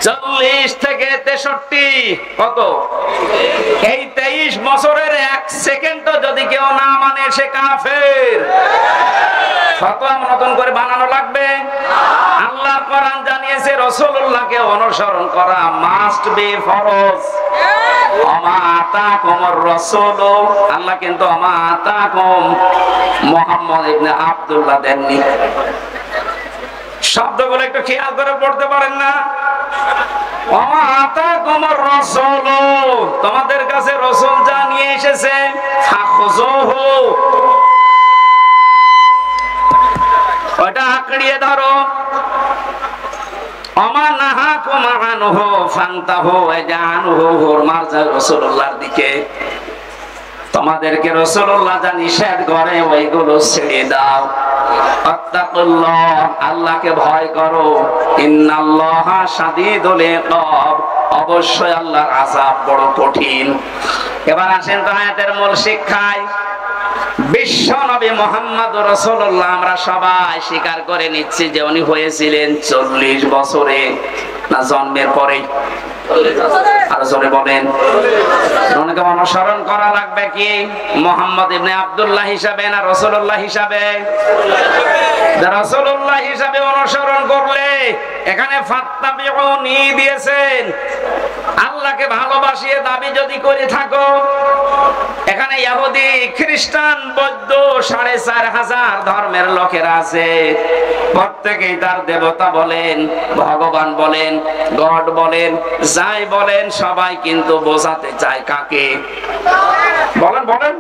40 থেকে 63 কত এই 23 বছরের 1 সেকেন্ডও যদি কেউ না মানে সে কাফের। ফতোয়া নতুন করে বানানো লাগবে? আল্লাহর কোরআন জানিয়েছে রাসূলুল্লাহকে অনুসরণ করা মাস্ট বি ফরজ। আমা আতাকুমুর রাসূল, আল্লাহ কিন্তু আমা আতাকুম মুহাম্মদ ইবনে আব্দুল্লাহ দেননি। শব্দগুলো একটু খেয়াল করে পড়তে পারেন না? আমা আতাকুমুর রাসূল, তোমাদের কাছে রাসূল যা নিয়ে এসেছে ফাখুযুহু, ওটা আঁকড়িয়ে ধরো। আমা নাহাকুম আনহু ফান্তাহু, এজানহু হুরমার রাসূলুল্লাহর দিকে, তোমাদেরকে রাসূলুল্লাহ যা নিষেধ করে ওইগুলো ছেড়ে দাও। আত্তাকুল্লাহ, আল্লাহকে ভয় করো। ইন্নাল্লাহা শাদীদুল ইকাব, অবশ্যই আল্লাহর আযাব বড় কঠিন। এবার আসেন তো আয়াতের মূল শিক্ষায়। বিশ্ব নবী মুহাম্মদ রাসূলুল্লাহ আমরা সবাই স্বীকার করে নিচ্ছি যে উনি হয়েছিলেন 40 বছরে, না জন্মের পরে? আর জোরে বলেন। ওনাকে অনুসরণ করা লাগবে কি মুহাম্মদ ইবনে আব্দুল্লাহ হিসাবে না রাসূলুল্লাহ হিসাবে? রাসূলুল্লাহ হিসাবে অনুসরণ করলে এখানে ফাত্তাবিউনি দিয়েছেন। আল্লাহকে ভালোবাসিয়ে দাবি যদি করে থাকো, এখানে ইহুদি খ্রিস্টান বৌদ্ধ 4500 ধর্মের লোকেরা আছে, প্রত্যেকেই তার দেবতা বলেন, ভগবান বলেন, গড বলেন, যাই বলেন সবাই কিন্তু বোঝাতে চায় কাকে? বলেন বলেন।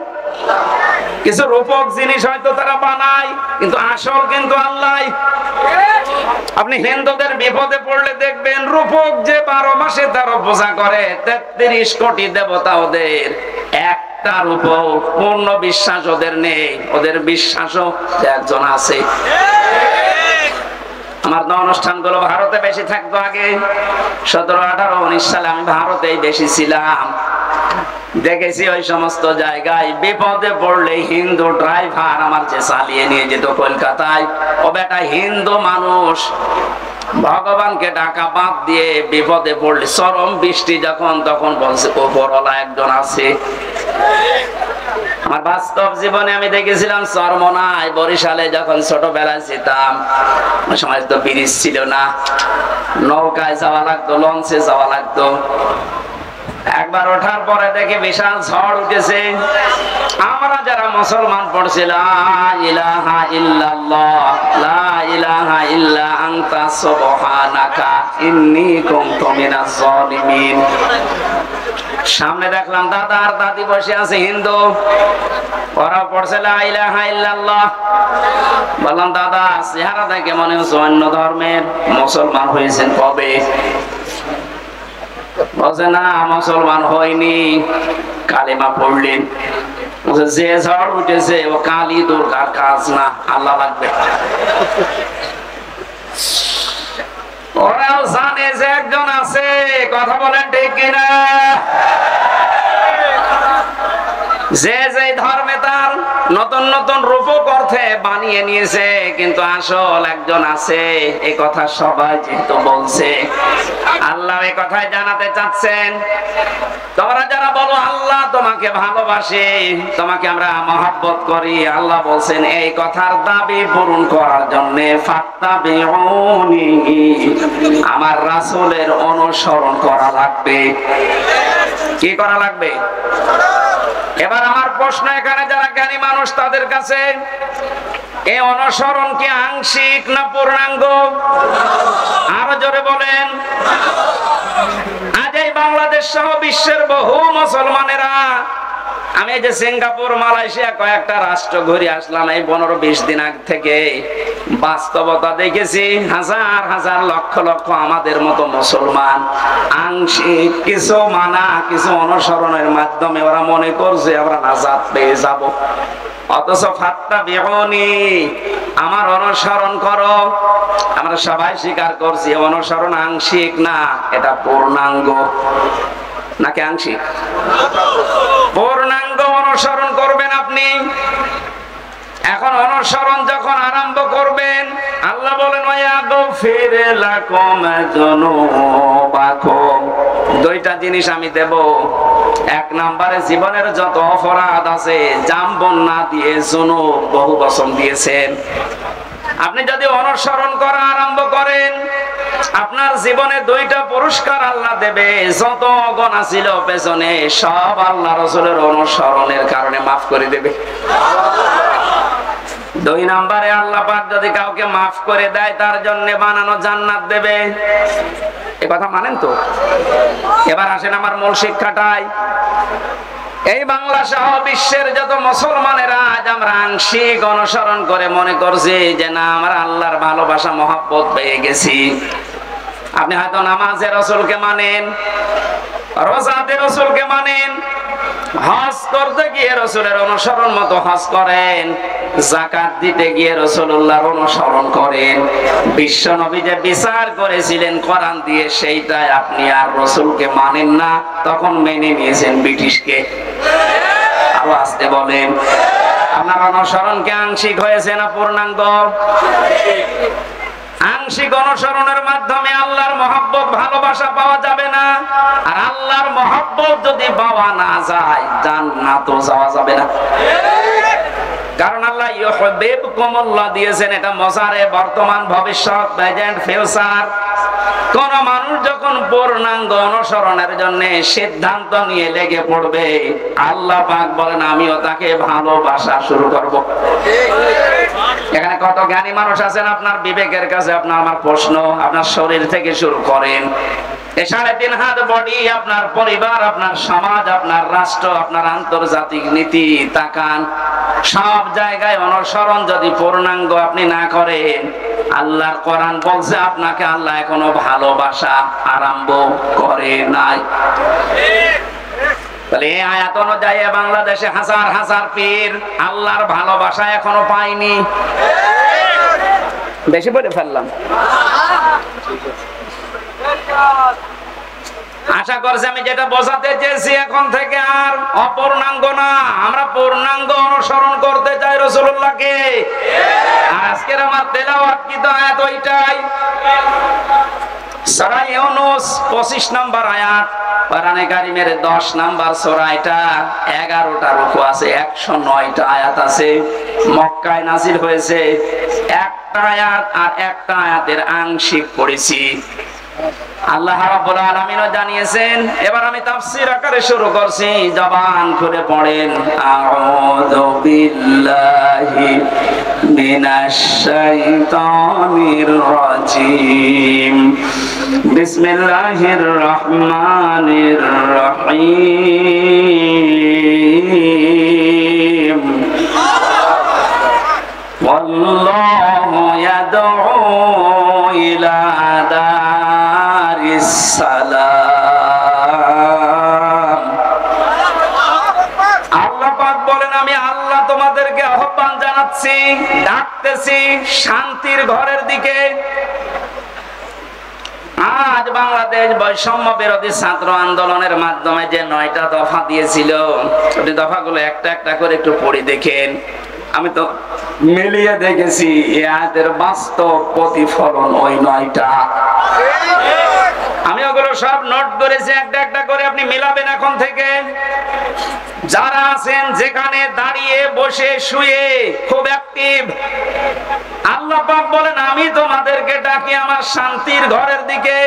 কিছু রূপক জিনিস হয়তো তারা বানায়, কিন্তু আসল কিন্তু আল্লাহ। আপনি হিন্দুদের বিপদে পড়লে দেখবেন রূপক যে 12 মাসে 13 পূজা করে, 33 কোটি দেবতা ওদের, একটা রূপক পূর্ণ বিশ্বাস ওদের নেই। ওদের বিশ্বাসও একজন আছে। আমার তো অনুষ্ঠানগুলো ভারতে বেশি থাকতো আগে, 17, 18, 19 সালে আমি ভারতেই বেশি ছিলাম। দেখেছি ওই সমস্ত জায়গায় বিপদে পড়লে হিন্দু ড্রাইভার আমার যে চালিয়ে নিয়ে যেত কলকাতায়, ও বেটা হিন্দু মানুষ, ভগবানকে ডাকা বাদ দিয়ে বিপদে পড়লে চরম বৃষ্টি যখন, তখন বলছে ওপরওয়ালা একজন আছে। আমার বাস্তব জীবনে আমি দেখেছিলাম চরমনায়, বরিশালে যখন ছোটবেলায় যেতাম, ওই সময় তো ব্রিজ ছিল না, নৌকায় যাওয়া লাগতো, লঞ্চে যাওয়া লাগতো। একবার ওঠার পরে দেখি বিশাল ঝড় উঠেছে। আমরা যারা মুসলমান পড়ছি লা ইলাহা ইল্লাল্লাহ, লা ইলাহা ইল্লা আনতা সুবহানাকা ইন্নী কুনতু মিনাজ জালিমিন। সামনে দেখলাম দাদা আর দাদি বসে আছে হিন্দু, ওরা পড়ছে লা ইলাহা ইল্লাল্লাহ। বললাম দাদা চেহারা দেখে মনে হচ্ছে অন্য ধর্মের, মুসলমান হয়েছেন কবে? বলছে না মুসলমান হয়নি, কালেমা পড়লেন। যে ঝড় উঠেছে ও কালী দুর্গার কাজ না, আল্লাহ লাগবে। ওরাও জানে যে একজন আছে, কথা বলেন ঠিক কিনা? যে যে ধর্মে তার নতুন নতুন রূপক অর্থে বানিয়ে নিয়েছে, কিন্তু আসল একজন আছে, এই কথা সবাই যেহেতু বলছে, আল্লাহ এই কথাই জানাতে চাচ্ছেন। তোমরা যারা বলো আল্লাহ তোমাকে ভালোবাসে, তোমাকে আমরা মহব্বত করি, আল্লাহ বলছেন এই কথার দাবি পূরণ করার জন্য ফাত্তাবিউনি, আমার রাসূলের অনুসরণ করা লাগবে। কি করা লাগবে? এবার আমার প্রশ্ন, এখানে যারা জ্ঞানী মানুষ তাদের কাছে, এই অনুসরণ কি আংশিক না পূর্ণাঙ্গ? আরো জোরে বলেন। আজ এই বাংলাদেশ সহ বিশ্বের বহু মুসলমানেরা, আমি এই যে সিঙ্গাপুর, মালয়েশিয়া কয়েকটা রাষ্ট্র ঘুরে আসলাম এই 15-20 দিন আগ থেকে, বাস্তবতা দেখেছি হাজার হাজার লক্ষ লক্ষ আমাদের মতো মুসলমান আংশিক কিছু মানা, কিছু অনুসরণের মাধ্যমে ওরা মনে করছে আমরা নাজাত পেয়ে যাব। অথচ ফাত্তাবিউনি, আমার অনুসরণ করো। আমরা সবাই স্বীকার করছি অনুসরণ আংশিক না, এটা পূর্ণাঙ্গ। নাকি আংশিক? পূর্ণাঙ্গ অনুসরণ করবেন আপনি। এখন অনুসরণ যখন আরম্ভ করবেন, আল্লাহ বলেন ওয়াগফির লাকুম যুনুবাকুম, দুইটা জিনিস আমি দেব। এক নম্বরে জীবনের যত অপরাধ আছে, জাম্বন না দিয়ে যুনুব বহু বচন দিয়েছেন। আপনি যদি অনুসরণ করা আরম্ভ করেন, আপনার জীবনে দুইটা পুরস্কার আল্লাহ দেবে। যত গুনাহ ছিল পেছনে, সব আল্লাহ রাসূলের অনুসরণের কারণে মাফ করে দেবে। দুই নম্বরে আল্লাহ পাক যদি কাউকে মাফ করে দেয়, তার জন্য বানানো জান্নাত দেবে। এ কথা মানেন তো? এবার আসেন আমার মূল শিক্ষাটাই। এই বাংলা সহ বিশ্বের যত মুসলমানেরা আজ আমরা আংশিক অনুসরণ করে মনে করছি যে না, আমরা আল্লাহর ভালোবাসা মহব্বত পেয়ে গেছি। আপনি হয়তো নামাজে রাসূলকে মানেন, রোজাতে রাসূলকে মানেন, হজ করতে গিয়ে রাসূলের অনুসরণ মতো হজ করেন, যাকাত দিতে গিয়ে রাসূলুল্লাহর অনুসরণ করেন। বিশ্ব নবী যে বিচার করেছিলেন কোরআন দিয়ে, সেইটাই আপনি আর রাসূলকে মানেন না, তখন মেনে নিয়েছেন ব্রিটিশকে। আওয়াজ আসতে বলেন, আপনার অনুসরণ কি আংশিক হয়েছে না পূর্ণাঙ্গ? আংশিক অনুসরণের মাধ্যমে আল্লাহর মহব্বত ভালোবাসা পাওয়া যাবে না। আর আল্লাহর মহব্বত যদি পাওয়া না যায়, জান্নাতও যাওয়া যাবে না। কারণ আল্লাহ ইউহিব্বুকুমুল্লাহ দিয়েছেন, এটা মজারে বর্তমান ভবিষ্যৎ, প্রেজেন্ট ফিউচার। কোন মানুষ যখন পূর্ণাঙ্গ অনুসরণের জন্য সিদ্ধান্ত নিয়ে লেগে পড়বে, আল্লাহ পাক বলেন আমিও তাকে ভালোবাসা শুরু করব। এখানে কত জ্ঞানী মানুষ আছেন, আপনার বিবেকের কাছে আপনার আমার প্রশ্ন, আপনার শরীর থেকে শুরু করেন, ৩.৫ হাত বডি, আপনার পরিবার, আপনার সমাজ, আপনার রাষ্ট্র, আপনার আন্তর্জাতিক নীতি তাকান, সব জায়গায় অনুসরণ যদি পূর্ণাঙ্গ আপনি না করেন, আল্লাহর কোরআন বলছে আপনাকে আল্লাহ এখনো ভালোবাসা আরম্ভ করে নাই। তাহলে এই আয়াত অনুযায়ী বাংলাদেশে হাজার হাজার পীর আল্লাহর ভালোবাসা এখনো পায়নি। বেশি বলে ফেললাম। আশা করছি আমি যেটা বোঝাতে চেয়েছি, এখন থেকে আর অপূর্ণাঙ্গ না, আমরা পূর্ণাঙ্গ অনুসরণ করতে চাই রাসূলুল্লাহকে। আজকের আমার তেলাওয়াত কি তো আয়াত ওইটাই, সূরা ইউনূস 25 নম্বর আয়াত, কোরআনে কারীমের 10 নম্বর সূরা। এটা 11টা রুকু আছে, 109টা আয়াত আছে। মক্কায় নাযিল হয়েছে। একটা আয়াত আর একটা আয়াতের আংশিক পড়েছি। আল্লাহ রাব্বুল আলামিন জানিয়েছেন। এবার আমি তাফসীর আকারে শুরু করছি, জবান খুলে পড়েন। আউযু বিল্লাহি মিনাশ শাইতানির রাজীম, বিসমিল্লাহির রহমানির রহিম। ওয়াল্লাহু ইয়াদউ ইলা সালাম। আল্লাহ পাক বলেন আমি আল্লাহ তোমাদেরকে আহ্বান জানাচ্ছি, ডাকতেছি শান্তির ঘরের দিকে। আজ বাংলাদেশ বৈষম্য বিরোধী ছাত্র আন্দোলনের মাধ্যমে যে 9টা দফা দিয়েছিল, ওই দফাগুলো একটা একটা করে একটু পড়ে দেখেন। আমি তো মিলিয়ে দেখেছি এদের বাস্তব প্রতিফলন ওই 9টা। আমি ওগুলো সব নোট করেছি, একটা একটা করে আপনি মিলাবেন এখন থেকে। যারা আছেন যেখানে দাঁড়িয়ে বসে শুয়ে খুব অ্যাক্টিভ, আল্লাহ পাক বলেন আমি তোমাদেরকে ডাকি আমার শান্তির ঘরের দিকে।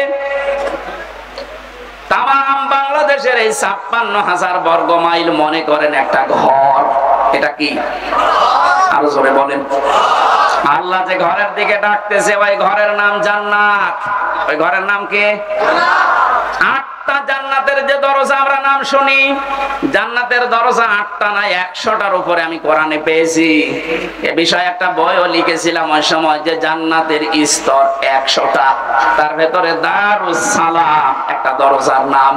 তাম বাংলাদেশের এই ৫৬,০০০ বর্গ মাইল মনে করেন একটা ঘর। এটা কি? আরো জোরে বলেন। আল্লাহ যে ঘরের দিকে ডাকতেছে, ওই ঘরের নাম জান্নাত। ওই ঘরের নাম কি? আটটা জান্নাতের যে দরজা আমরা নাম শুনি, জান্নাতের দরজা 8টা না 100টার উপরে আমি কোরআনে পেয়েছি। এ বিষয়ে একটা বইও লিখেছিলাম ওই সময়, যে জান্নাতের স্তর 100টা। তার ভেতরে দারুস সালাম একটা দরজার নাম।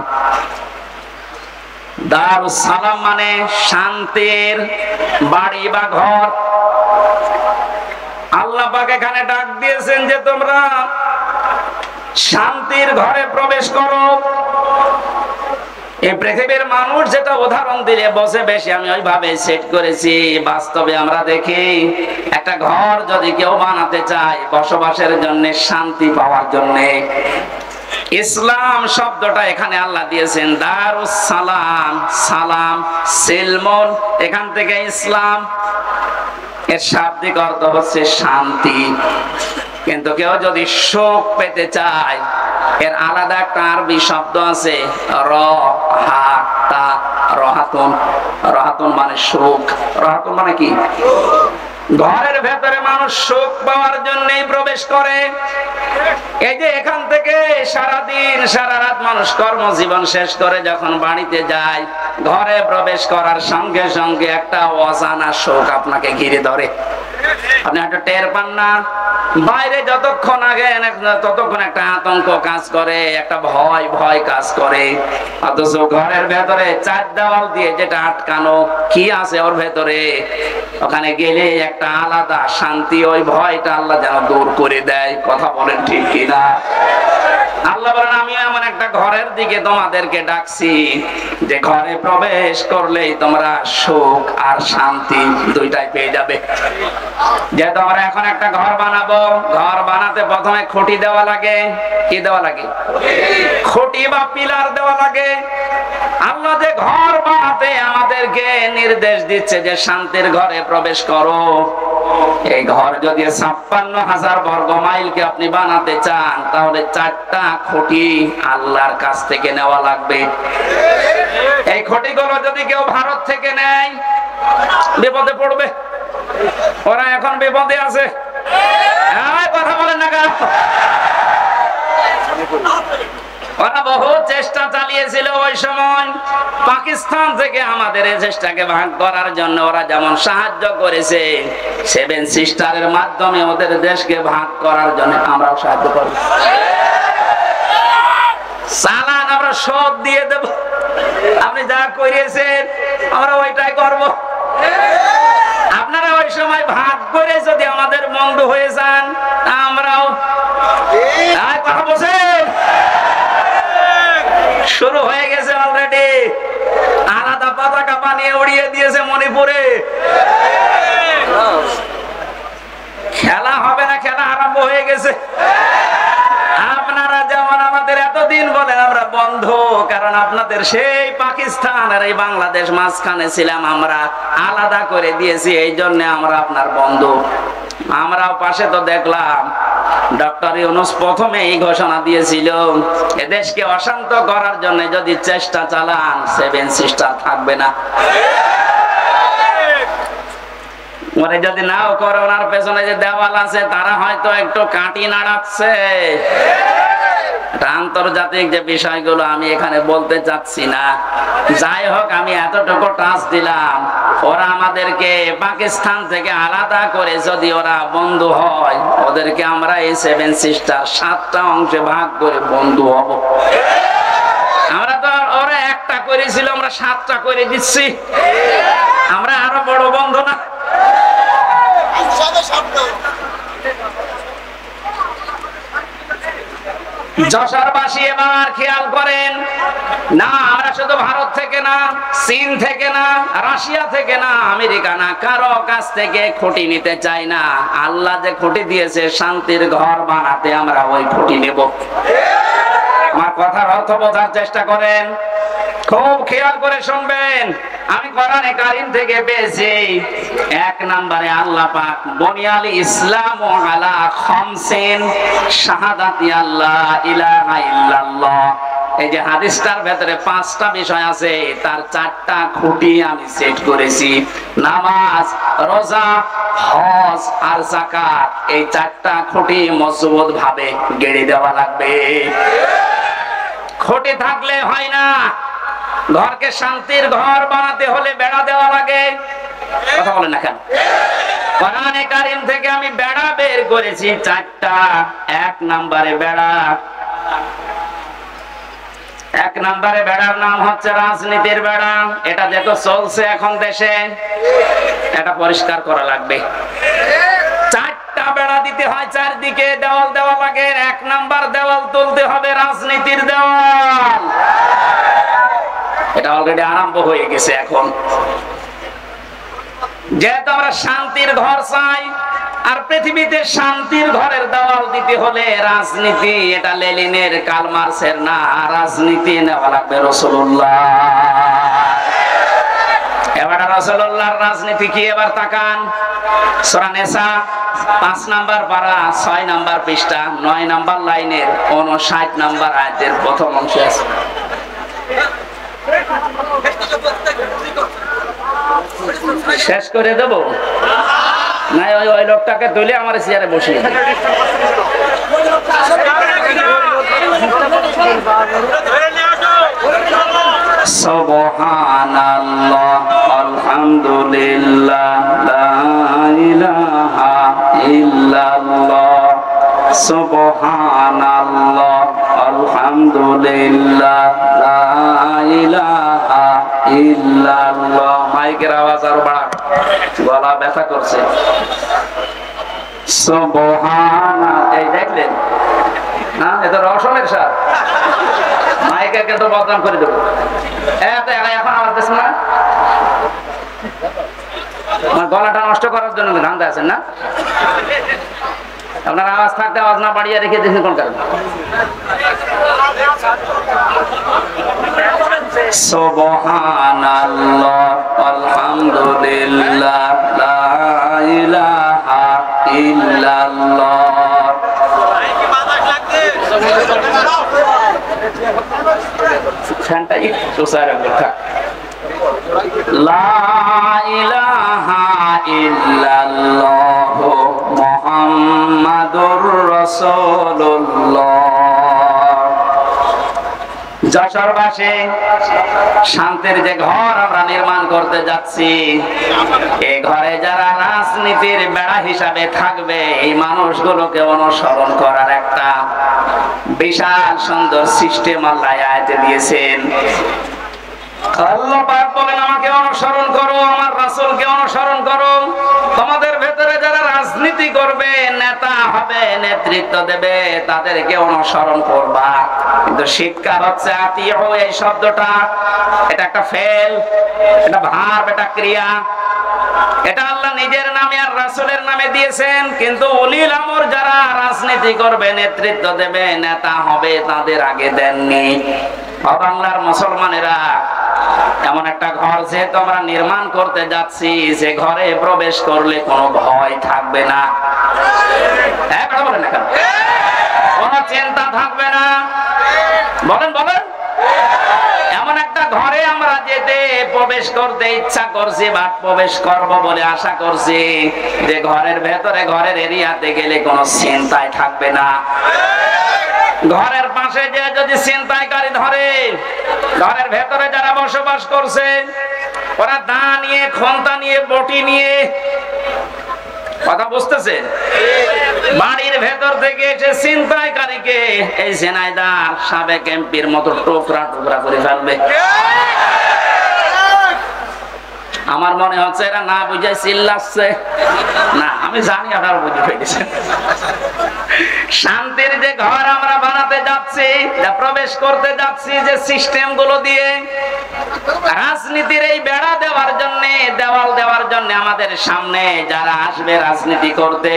দারুস সালাম মানে শান্তির বাড়ি বা ঘর। আল্লাহ পাক এখানে ডাক দিয়েছেন যে তোমরা শান্তির ঘরে প্রবেশ করো। এই পৃথিবীর মানুষ যেটা উদাহরণ দিলে বসে বেশি আমি ওইভাবে সেট করেছি। বাস্তবে আমরা দেখি একটা ঘর যদি কেউ বানাতে চায় বসবাসের জন্য, শান্তি পাওয়ার জন্য, ইসলাম শব্দটা এখানে আল্লাহ দিয়েছেন দারুস সালাম, সালাম সিলমুন, এখান থেকে ইসলাম এর শাব্দিক অর্থ হচ্ছে শান্তি। কিন্তু কেউ যদি সুখ পেতে চায় এর আলাদা একটা আরবি শব্দ আছে রহাতা, রহাতুন। রহাতুন মানে সুখ। রহাতুন মানে কি? ঘরের ভেতরে মানুষ সুখ পাওয়ার জন্যই প্রবেশ করে। এই যে এখান থেকে সারাদিন সারা রাত মানুষ কর্মজীবন শেষ করে যখন বাড়িতে যায়, ঘরে প্রবেশ করার সঙ্গে সঙ্গে একটা অজানা সুখ আপনাকে ঘিরে ধরে। আপনি একটা টের পান না। বাইরে যতক্ষণ আগে ততক্ষণ একটা আতঙ্ক কাজ করে, একটা ভয় ভয় কাজ করে। অথচ ঘরের ভেতরে চার দেওয়াল দিয়ে যেটা আটকানো, কি আছে ওর ভেতরে, ওখানে গেলে একটা আলাদা শান্তি, ওই ভয়টা আল্লাহ যেন দূর করে দেয়। কথা বলেন ঠিক কিনা? আল্লাহ বলেন আমি এমন একটা ঘরের দিকে তোমাদেরকে ডাকছি যে ঘরে প্রবেশ করলেই তোমরা সুখ আর শান্তি দুইটাই পেয়ে যাবে। যে তোমরা এখন একটা ঘর বানাবো, ঘর বানাতে প্রথমে খুঁটি দেওয়া লাগে। কি দেওয়া লাগে? খুঁটি বা পিলার দেওয়া লাগে। আল্লাহ যে ঘর বানাতে আমাদেরকে নির্দেশ দিচ্ছে যে শান্তির ঘরে প্রবেশ করো, এই ঘর যদি ৫৬,০০০ বর্গ মাইলকে আপনি বানাতে চান তাহলে ৪টা খুঁটি আল্লাহর কাছ থেকে নেওয়া লাগবে। এই খুঁটিগুলো যদি কেউ ভারত থেকে নেয় বিপদে পড়বে। ওরা এখন বিপদে আছে। কথা বলেন না কেন? ওরা বহু চেষ্টা চালিয়েছিল ওই সময় পাকিস্তান থেকে আমাদের এই চেষ্টাকে ভাগ করার জন্য। ওরা যেমন সাহায্য করেছে, 7 সিস্টারের মাধ্যমে ওদের দেশকে ভাগ করার জন্য আমরাও সাহায্য করব। চালান আমরা শোধ দিয়ে দেব। আপনি যা করিয়েছেন আমরা ওইটাই করব। আপনারা ওই সময় ভাগ করে যদি আমাদের বন্ধ হয়ে যান আমরাও কথা বলছেন। শুরু হয়ে গেছে অলরেডি। আলাদা পতাকা বানিয়ে উড়িয়ে দিয়েছে মণিপুরে। খেলা হবে না, খেলা আরম্ভ হয়ে গেছে। আপনারা যেমন আমাদের এতদিন বলেন আমরা বন্ধু, কারণ আপনাদের সেই পাকিস্তান আর এই বাংলাদেশ মাঝখানে ছিলাম, আমরা আলাদা করে দিয়েছি, এই জন্য আমরা আপনার বন্ধু। আমরাও পাশে তো দেখলাম ডক্টর ইউনূস প্রথমে এই ঘোষণা দিয়েছিল এদেশকে অশান্ত করার জন্য যদি চেষ্টা চালান 7 সিস্টার থাকবে না। ওরে যদি নাও করে ওনার পেছনে যে দেওয়াল আছে তারা হয়তো একটু কাটি নাড়াচ্ছে। আন্তর্জাতিক যে বিষয়গুলো আমি এখানে বলতে চাচ্ছি না। যাই হোক, আমি এতটুকু টাচ দিলাম, ওরা আমাদেরকে পাকিস্তান থেকে আলাদা করে যদি ওরা বন্ধু হয়, ওদেরকে আমরা এই 7 সিস্টার 7টা অংশে ভাগ করে বন্ধু হব। আমরা তো ওরা একটা করেছিল, আমরা 7টা করে দিচ্ছি। আমরা আরো বড় বন্ধু না? যশোরবাসী এবার খেয়াল করেন না, আমরা শুধু ভারত থেকে না, চীন থেকে না, রাশিয়া থেকে না, আমেরিকা না, কারো কাছ থেকে খুঁটি নিতে চাই না। আল্লাহ যে খুঁটি দিয়েছে শান্তির ঘর বানাতে, আমরা ওই খুঁটি নেব। আমার কথার অর্থ বোঝার চেষ্টা করেন, খুব খেয়াল করে শুনবেন। আমি কোরআনে কারীম থেকে পেয়েছি 1 নম্বরে আল্লাহ পাক বুনিয়াল ইসলাম আলা খামসিন শাহাদাতি আল্লাহ ইলাহা ইল্লাল্লাহ। এই যে হাদিসটার ভেতরে 5টা বিষয় আছে, তার 4টা খুঁটি আমি সেট করেছি। নামাজ, রোজা, হজ আর যাকাত, এই 4টা খুঁটি মজবুত ভাবে গেড়ে দেওয়া লাগবে। খুঁটি থাকলে হয় না। ঘরকে শান্তির ঘর বানাতে হলে বেড়া দেওয়া লাগে। কথা বলেন না কেন? কোরআনে কারীম থেকে আমি বেড়া বের করেছি 4টা। 1 নম্বরে বেড়া, 1 নম্বরে বেড়ার নাম হচ্ছে রাজনীতির বেড়া। এটা যেহেতু চলছে এখন দেশে, এটা পরিষ্কার করা লাগবে। 4টা বেড়া দিতে হয়, চারদিকে দেওয়াল দেওয়া লাগে। 1 নাম্বার দেওয়াল তুলতে হবে রাজনীতির দেওয়াল। এটা অলরেডি আরম্ভ হয়ে গেছে। এখন যেহেতু আমরা শান্তির ঘর চাই, আর পৃথিবীতে শান্তির ঘরের দেওয়াল দিতে হলে রাজনীতি, এটা লেনিনের কার্ল মার্কসের না, রাজনীতি নেওয়া লাগবে রাসূলুল্লাহ। এবার রাসূলুল্লাহর রাজনীতি কি? এবার তাকান সূরা নিসা 5 নাম্বার পারা 6 নাম্বার পৃষ্ঠা 9 নাম্বার লাইনের 59 নাম্বার আয়াতের প্রথম অংশে আছে। শেষ করে দেব না? ওই লোকটাকে তুলে আমার চেয়ারে বসিয়ে দিই। সুবহানাল্লাহ আলহামদুলিল্লাহ লা ইলাহা ইল্লাল্লাহ সুবহানাল্লাহ আলহামদুলিল্লাহ লা ইলাহা ইল্লাল্লাহ। মাইকের আওয়াজ আর বাড়া, গলা ব্যথা করছে। সুবহানাল্লাহ, এই দেখলেন না? এটা রসমের সার। মাইকে কিন্তু বদনাম করে দেবো। এখন আওয়াজ দিস না, গলাটা নষ্ট করার জন্য ধান্দা আছেন না? আপনার আওয়াজ থাকতে আওয়াজ না বাড়িয়ে রেখে দিয়েছেন কোন কারণে? সুবহানাল্লাহ আলহামদুলিল্লাহ লা ইলাহা ইল্লাল্লাহ। ফ্যানটা একটু সাইডে থাক। লা ইলাহা ইল্লাল্লাহ মুহাম্মাদুর রাসূলুল্লাহ। যশোরবাসী, শান্তির যে ঘর আমরা নির্মাণ করতে যাচ্ছি, এই ঘরে যারা রাজনীতির বেড়া হিসাবে থাকবে, এই মানুষগুলোকে অনুসরণ করার একটা বিশাল সুন্দর সিস্টেম আল্লাহ আয়াতে দিয়েছেন। আল্লাহ পাক বলেন, আমাকে অনুসরণ করো, আমার রাসূলকে অনুসরণ করো। তোমাদের ভেতরে যারা রাজনীতি করবে, নেতা হবে, নেতৃত্ব দেবে, তাদেরকে অনুসরণ করবা। কিন্তু শিক্ষা হচ্ছে আতিউ, এই শব্দটা এটা একটা ফেল, এটা ভার্ব, এটা ক্রিয়া। এটা আল্লাহ নিজের নামে আর রাসূলের নামে দিয়েছেন, কিন্তু উলিল আমর যারা রাজনীতি করবে, নেতৃত্ব দেবে, নেতা হবে, তাদের আগে দেননি। বাংলার মুসলমানেরা, এমন একটা ঘর যেহেতু আমরা নির্মাণ করতে যাচ্ছি, যে ঘরে প্রবেশ করলে কোনো ভয় থাকবে না, বলেন না কেন? কোনো চিন্তা থাকবে না, বলেন বলেন। এমন একটা ঘরে আমরা যেতে প্রবেশ করতে ইচ্ছা করছি বা প্রবেশ করব বলে আশা করছি, যে ঘরের ভেতরে, ঘরের এরিয়াতে গেলে কোনো চিন্তাই থাকবে না। ঘরের পাশে যে যদি ছিনতাইকারী ধরে, ঘরের ভেতরে যারা বসবাস করছে, ওরা দা নিয়ে, খন্তা নিয়ে, বটি নিয়ে, কথা বুঝতেছেন? বাড়ির ভেতর থেকে এসে ছিনতাইকারীকে এই ঝিনাইদহ সাবেক এমপির মতো টুকরা টুকরা করে ফেলবে। আমার মনে হচ্ছে এরা না বুঝে চিল্লাচ্ছে না, আমি জানি আপনারা বুঝে ফেলেছেন। শান্তির যে ঘর আমরা বানাতে যাচ্ছি, প্রবেশ করতে যাচ্ছি, যে সিস্টেম গুলো দিয়ে রাজনীতির এই বেড়া দেওয়ার জন্য, দেওয়াল দেওয়ার জন্য, আমাদের সামনে যারা আসবে রাজনীতি করতে,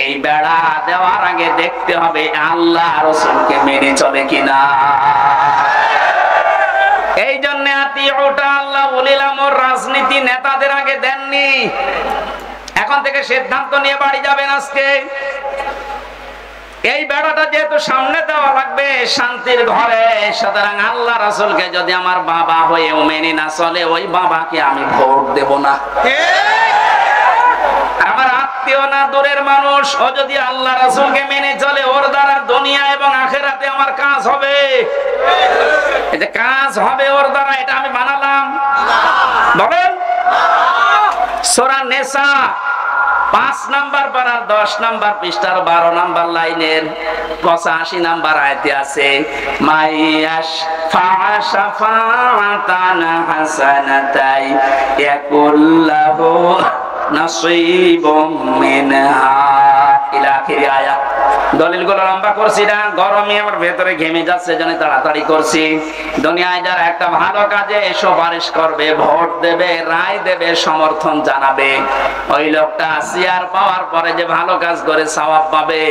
এই বেড়া দেওয়ার আগে দেখতে হবে আল্লাহ রাসূলকে মেনে চলে কিনা। এই জন্য আতিউটা আল্লাহ উলিল আমর রাজনীতি নেতাদের আগে দেননি। এখন থেকে সিদ্ধান্ত নিয়ে বাড়ি যাবেন আজকে। এই বেড়াটা যেহেতু সামনে দেওয়া লাগবে শান্তির ঘরে, সুতরাং আল্লাহ রাসূলকে যদি আমার বাবা হয়েও মেনে না চলে, ওই বাবাকে আমি ভোট দেব না। আমার আত্মীয় না, দূরের মানুষ, ও যদি আল্লাহ রাসূলকে মেনে চলে, ওর দ্বারা দুনিয়া এবং আখিরাতে আমার কাজ হবে। এই যে কাজ হবে ওর দ্বারা, এটা আমি বানালাম? বলেন। সূরা নিসা 5 নাম্বার পারা 10 নাম্বার পৃষ্ঠার 12 নাম্বার লাইনের 85 নাম্বার আয়াতে আছে, মাইয়াশ ফাশাফাতান হাসানাতাই ইয়াকুল্লাহু নাসীবুম মিনহা ইলা আখির আয়াত। দলিলগুলো লম্বা করছি না, গরমে আমার ভেতরে ঘেমে যাচ্ছে, জন্য তাড়াতাড়ি করছি। দুনিয়ায় যারা একটা ভালো কাজে সুপারিশ করবে, ভোট দেবে, রায় দেবে, সমর্থন জানাবে, ওই লোকটা চেয়ার পাওয়ার পরে যে ভালো কাজ করে সওয়াব পাবে,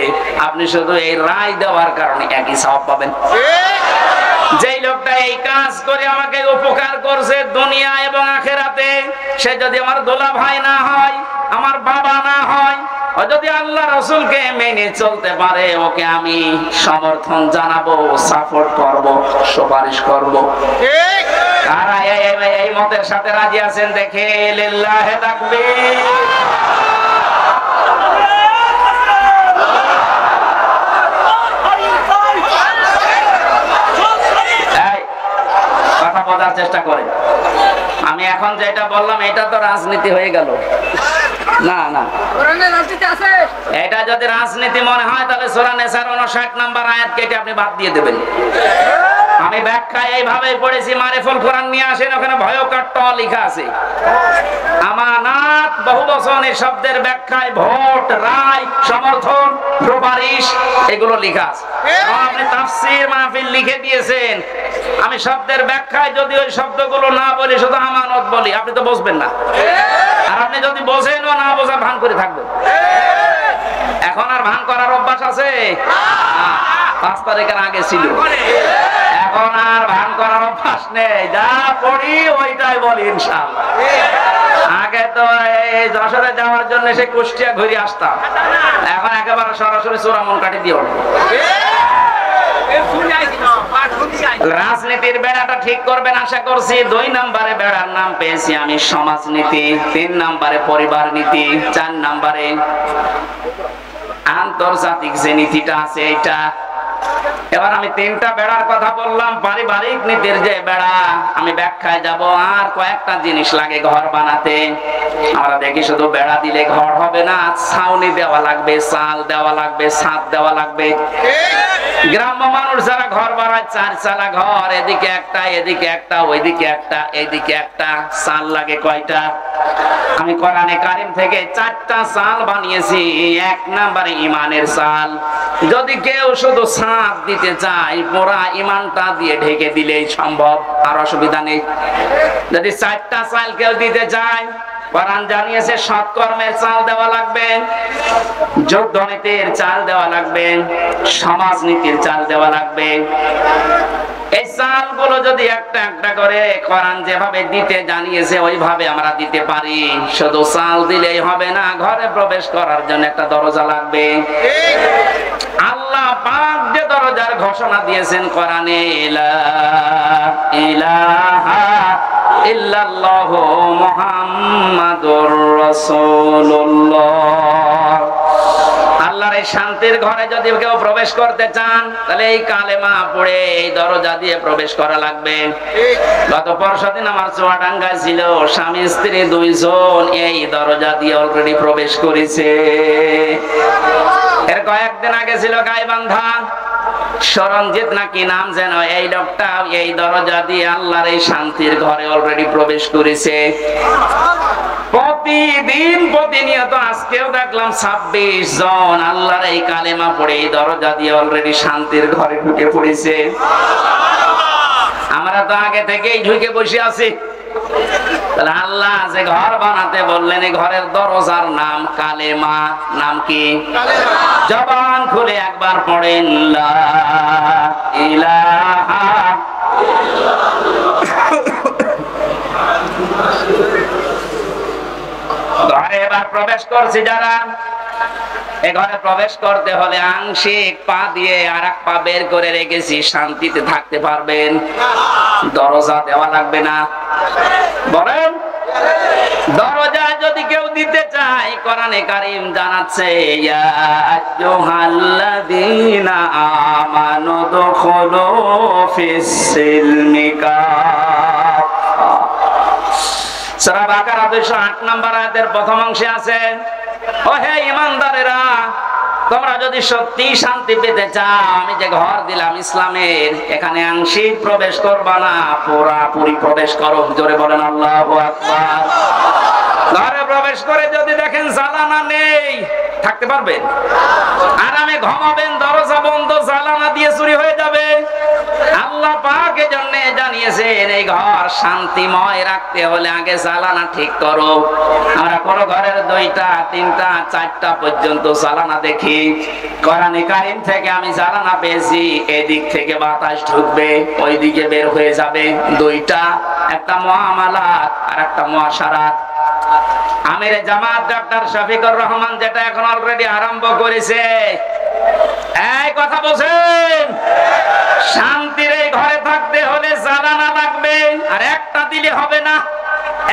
আপনি শুধু এই রায় দেওয়ার কারণে একই সওয়াব পাবেন। যেই লোকটা এই কাজ করে আমাকে উপকার করছে দুনিয়া এবং আখিরাতে, সে যদি আমার দোলা ভাই না হয়, আমার বাবা না হয়, ও যদি আল্লাহ রাসূলকে মেনে চলতে পারে, ওকে আমি সমর্থন জানাবো, সাপোর্ট করব, সুপারিশ করব। ঠিক? আর এই মতের সাথে রাজি আছেন? দেখে লিল্লাহি তাকবীর। কথা বোঝার চেষ্টা করেন। আমি এখন যেটা বললাম এটা তো রাজনীতি হয়ে গেল। না না, এটা যদি রাজনীতি মনে হয় তাহলে সূরা নিসার 59 নম্বর আয়াত কেটে আপনি বাদ দিয়ে দেবেন। আমি ব্যাখ্যা এইভাবে পড়েছি, মারিফুল কোরআন নিয়ে আসেন, ওখানে ভয়ঙ্কর ট লেখা আছে। আমানাত বহুবচনের শব্দের ব্যাখ্যায় ভোট, রায়, সমর্থন, সুপারিশ এগুলো লেখা আছে। আপনি তাফসীর মাহফিল লিখে দিয়েছেন, আমি শব্দের ব্যাখ্যায় যদি ওই শব্দগুলো না বলি, শুধু আমানত বলি, আপনি তো বুঝবেন না। আর আপনি যদি বোঝেন ও না বোঝা ভান করে থাকবেন। এখন আর ভান করার অভ্যাস আছে? 5 তারিখের আগে ছিল। এখন আর ভান করার অভ্যাস নেই, যা পড়ি ওইটাই বলি ইনশাআল্লাহ। আগে তো এই যশোরে যাওয়ার জন্য সে কুষ্টিয়া ঘুরে আসতাম, এখন একেবারে সরাসরি চূড়ামন কাটি দিয়ে উঠবো। রাজনীতির বেড়াটা ঠিক করবেন আশা করছি। 2 নম্বরে বেড়ার নাম পেয়েছি আমি সমাজনীতি, 3 নম্বরে পরিবার নীতি, 4 নম্বরে আন্তর্জাতিক যে নীতিটা আছে এটা। এবার আমি 3টা বেড়ার কথা বললাম। পারিবারিক নীতির যে বেড়া, আমি ব্যাখ্যায় যাব। আর কয়েকটা জিনিস লাগে ঘর বানাতে। আমরা দেখি শুধু বেড়া দিলে ঘর হবে না, ছাউনি দেওয়া লাগবে, চাল দেওয়া লাগবে, ছাদ দেওয়া লাগবে। গ্রাম্য মানুষ যারা ঘর বানায়, 4 চালা ঘর, এদিকে একটা, এদিকে একটা, ওইদিকে একটা, এইদিকে একটা, চাল লাগে কয়টা? আমি কোরআনে কারীম থেকে 4টা চাল বানিয়েছি। 1 নম্বরে ঈমানের চাল। যদি কেউ শুধু ছাদ দিতে চায়, পুরা ঈমানটা দিয়ে ঢেকে দিলেই সম্ভব, আর অসুবিধা নেই। যদি 4টা চাল কেউ দিতে চায়, কোরআন জানিয়েছে সৎকর্মের চাল দেওয়া লাগবে, যুদ্ধনীতির চাল দেওয়া লাগবে, সমাজনীতির চাল দেওয়া লাগবে। এই চালগুলো যদি একটা একটা করে কোরআন যেভাবে দিতে জানিয়েছে ওইভাবে আমরা দিতে পারি, শুধু চাল দিলেই হবে না, ঘরে প্রবেশ করার জন্য একটা দরজা লাগবে। আল্লাহ পাক যে দরজার ঘোষণা দিয়েছেন কোরআনে, লা ইলাহা ইল্লাল্লাহু মুহাম্মাদুর রাসূলুল্লাহ। আল্লাহর এই শান্তির ঘরে যদি কেউ প্রবেশ করতে চান, তাহলে এই কালেমা পড়ে এই দরজা দিয়ে প্রবেশ করা লাগবে। গত পরশুদিন আমার চুয়াডাঙ্গায় ছিল, স্বামী স্ত্রী 2 জন এই দরজা দিয়ে অলরেডি প্রবেশ করেছে। এর কয়েকদিন আগে ছিল গাইবান্ধা, সরঞ্জিত নাকি নাম যেন, এই লোকটা এই দরজা দিয়ে আল্লাহর এই শান্তির ঘরে অলরেডি প্রবেশ করেছে। প্রতিদিন প্রতিনিয়ত আজকেও দেখলাম 26 জন আল্লাহর এই কালেমা পড়ে এই দরজা দিয়ে অলরেডি শান্তির ঘরে ঢুকে পড়েছে। আমরা তো আগে থেকেই ঢুকে বসে আছি। তাহলে আল্লাহ যে ঘর বানাতে বললেন, এই ঘরের দরজার নাম কালেমা। নাম কি? জবান খুলে একবার পড়েন, লা ইলাহা ঘরে এবার প্রবেশ করছি যারা, এ ঘরে প্রবেশ করতে হলে আংশিক পা দিয়ে আর 1 পা বের করে রেখেছি, শান্তিতে থাকতে পারবেন। দরজা দেওয়া লাগবে না, বলেন। দরজা যদি কেউ দিতে চায়, কোরআনে কারীম জানাচ্ছে, ইয়া আইয়ুহাল্লাযীনা আমানু দুখুলু ফিস সিলমি কাফা। সূরা বাকারা 208 নম্বর আয়াতের প্রথম অংশে আছে, ও হে ঈমানদারেরা, তোমরা যদি সত্যি শান্তি পেতে চাও, আমি যে ঘর দিলাম ইসলামের, এখানে আংশিক প্রবেশ করবা না, পুরোপুরি প্রবেশ করো। জোরে বলেন আল্লাহু আকবার। ঘরে প্রবেশ করে যদি দেখেন জানালা নেই, থাকতে পারবেন? আরামে ঘুমাবেন, দরজা বন্ধ, জানালা দিয়ে চুরি হয়ে যাবে। আল্লাহ পাক এজন্য জানিয়েছেন এই ঘর শান্তিময় রাখতে হলে আগে জানালা ঠিক করো। আমরা কোন ঘরের 2টা 3টা 4টা পর্যন্ত জানালা দেখি। কোরআনে কারীম থেকে আমি জানালা পেয়েছি, এদিক থেকে বাতাস ঢুকবে, ওই দিকে বের হয়ে যাবে। 2টা, একটা মুআমালাত আর একটা মুআশারাত। আমিরে জামাত ডক্টর শফিকুর রহমান যেটা এখন অলরেডি আরম্ভ করেছে, এই কথা বলছেন, শান্তির এই ঘরে থাকতে হলে জানালা লাগবে। আর একটা দিলে হবে না,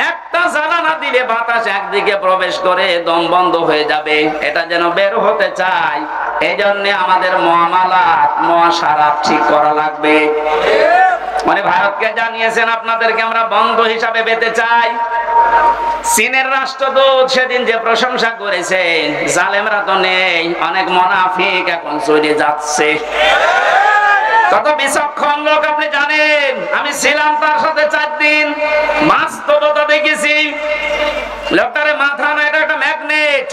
একটা জানালা দিলে বাতাস একদিকে প্রবেশ করে দম বন্ধ হয়ে যাবে। এটা যেন বের হতে চাই, এই জন্য আমাদের মুআমালাত মুআশারাত ঠিক করা লাগবে। মানে ভারতকে জানিয়েছেন আপনাদেরকে আমরা বন্ধু হিসাবে পেতে চাই। চীনের রাষ্ট্রদূত সেদিন যে প্রশংসা করেছে, জালেমরা তো নেই, অনেক মুনাফিক এখন চলে যাচ্ছে। কত বিচক্ষণ লোক আপনি জানেন। আমি ছিলাম তার সাথে 4 দিন, বাস্তবতা দেখেছি। লোকটারে মাথা না, এটা একটা ম্যাগনেট।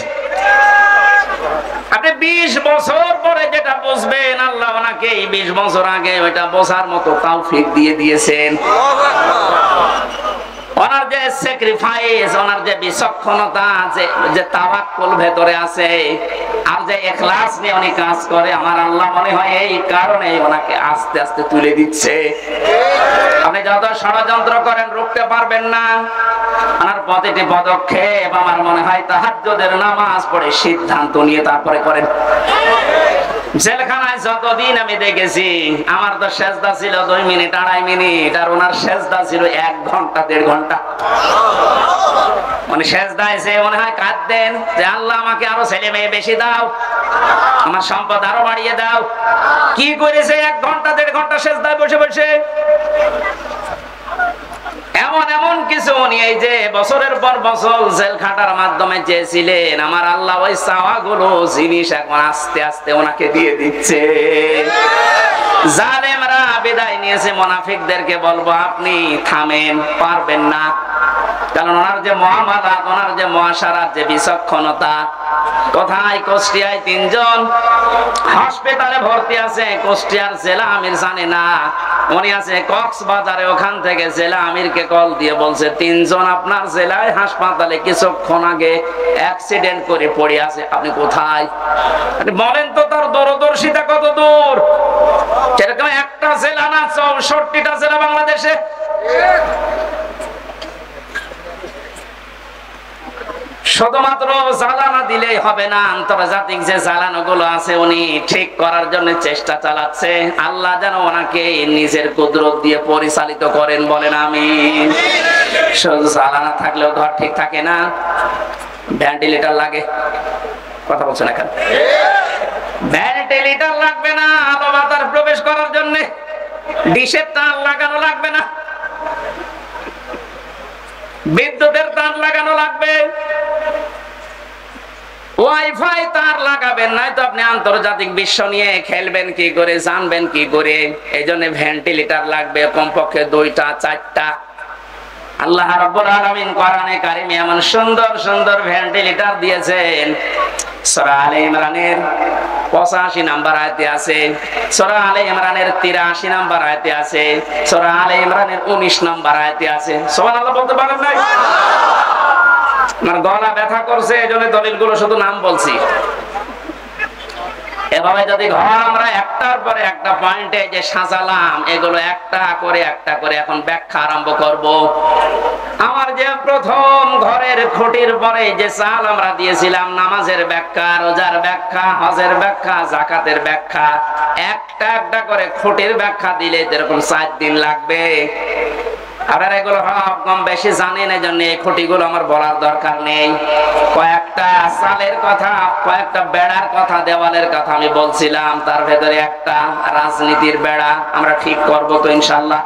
আপনি 20 বছর পরে যেটা বুঝবেন, আল্লাহ ওনাকে 20 বছর আগে ওইটা বোঝার মতো তৌফিক দিয়ে দিয়েছেন। ওনার যে স্যাক্রিফাইস, ওনার যে বিচক্ষণতা, যে তাওয়াক্কুল ভেতরে আছে, আর যে ইখলাস নিয়ে উনি কাজ করে, আমার আল্লাহ মনে হয় এই কারণে ওনাকে আস্তে আস্তে তুলে দিচ্ছে। আপনি যত ষড়যন্ত্র করেন রুখতে পারবেন না। ওনার প্রতিটি পদক্ষেপ আমার মনে হয় তাহাজ্জুদের নামাজ পড়ে সিদ্ধান্ত নিয়ে তারপরে করেন। জেলখানায় যতদিন আমি দেখেছি, আমার তো সেজদা ছিল 2 মিনিট 2.5 মিনিট, আর ওনার সেজদা ছিল 1 ঘন্টা 1.5 ঘন্টা। মানে সেজদায় এসে মনে হয় কাঁদতেন যে আল্লাহ আমাকে আরো ছেলে মেয়ে বেশি দাও, আমার সম্পদ আরো বাড়িয়ে দাও। কি করেছে 1 ঘন্টা 1.5 ঘন্টা সেজদায় বসে বসে। এমন এমন কিছু উনি এই যে বছরের পর বছর জেল খাটার মাধ্যমে চেয়েছিলেন, আমার আল্লাহ ওই চাওয়াগুলো জিনিস এখন আস্তে আস্তে ওনাকে দিয়ে দিচ্ছে। জালেমরা বিদায় নিয়েছে, মুনাফিকদেরকে বলবো আপনি থামেন, পারবেন না। কারণ ওনার যে মুআমালাত, ওনার যে মুআশারাত, যে বিচক্ষণতা। কোথায়? কুষ্টিয়ায় 3 জন হাসপাতালে ভর্তি আছে। কুষ্টিয়ার জেলা আমির জানে না, উনি আছে কক্সবাজারে। ওখান থেকে জেলা আমিরকে কল দিয়ে বলছে 3 জন আপনার জেলায় হাসপাতালে কিছুক্ষণ আগে অ্যাক্সিডেন্ট করে পড়ে আছে, আপনি কোথায়? আপনি বলেন তো তার দূরদর্শিতা কত দূর। সেরকম একটা জেলা না, 64টা জেলা বাংলাদেশে। শুধুমাত্র জ্বালানা দিলেই হবে না, আন্তর্জাতিক যে জ্বালানো গুলো আছে উনি ঠিক করার জন্য চেষ্টা চালাচ্ছে। আল্লাহ যেন ওনাকে নিজের কুদরত দিয়ে পরিচালিত করেন, বলেন আমিন। শুধু জ্বালানা থাকলেও ঘর ঠিক থাকে না, ভেন্টিলেটর লাগে। কথা বলছেন এখানে? ভেন্টিলেটর লাগবে না আলো বাতাস প্রবেশ করার জন্য, ডিশের তার লাগানো লাগবে না, বিদ্যুতের তার লাগানো লাগবে, ওয়াইফাই তার লাগাবেন, নয়তো আপনি আন্তর্জাতিক বিশ্ব নিয়ে খেলবেন কি করে, জানবেন কি করে। এই জন্য ভেন্টিলেটর লাগবে কমপক্ষে 2টা 4টা। আল্লাহ রাব্বুল আলামিন কোরআনে কারিমে এমন সুন্দর সুন্দর ভেন্টিলেটর দিয়েছেন। সূরা আলে ইমরানের 85 নম্বর আয়াতে আছে, সূরা আলে ইমরানের 83 নম্বর আয়াতে আছে, সূরা আলে ইমরানের 19 নম্বর আয়াতে আছে। সুবহানাল্লাহ বলতে পারেন নাই? আমার গলা ব্যথা করছে, এজন্য দলিলগুলো শুধু নাম বলছি। এভাবে যদি ঘর আমরা একটার পরে একটা পয়েন্টে যে সাজালাম, এগুলো একটা করে এখন ব্যাখ্যা আরম্ভ করব। আমার যে প্রথম ঘরের খুঁটির পরে যে চাল আমরা দিয়েছিলাম, নামাজের ব্যাখ্যা, রোজার ব্যাখ্যা, হজের ব্যাখ্যা, যাকাতের ব্যাখ্যা, একটা করে খুঁটির ব্যাখ্যা দিলে এরকম 4 দিন লাগবে। আপনারা এগুলো কম বেশি জানেন, এই জন্য এই খুঁটিগুলো আমার বলার দরকার নেই। কয়েকটা চালের কথা, কয়েকটা বেড়ার কথা, দেওয়ালের কথা আমি বলছিলাম, তার ভেতরে একটা রাজনীতির বেড়া আমরা ঠিক করবো তো ইনশাআল্লাহ।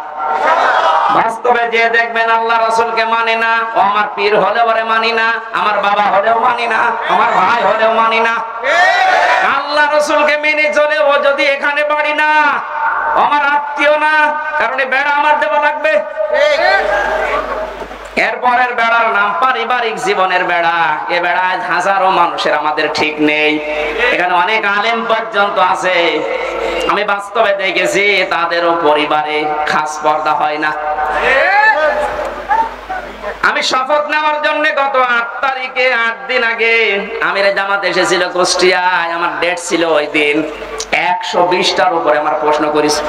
বাস্তবে যে দেখবেন আল্লাহ রাসূলকে মানে না, ও আমার পীর হলেও মানি না, আমার বাবা হলেও মানি না, আমার ভাই হলেও মানি না। আল্লাহ রাসূলকে মেনে চলে ও যদি এখানে বাড়ি না, আমার আত্মীয় না, কারণ বেড়া আমার দেওয়া লাগবে। এরপরের বেড়ার নাম পারিবারিক জীবনের বেড়া। এ বেড়ায় হাজারো মানুষের আমাদের ঠিক নেই। এখানে অনেক আলেম পর্যন্ত আছে, আমি বাস্তবে দেখেছি তাদেরও পরিবারে খাস পর্দা হয় না। আমি শপথ নেওয়ার জন্য গত 8 তারিখে 8 দিন আগে আমিরে জামাত এসেছিল কুষ্টিয়ায়, আমার ডেট ছিল ওই দিন। 120টার উপরে আমার প্রশ্ন করেছে।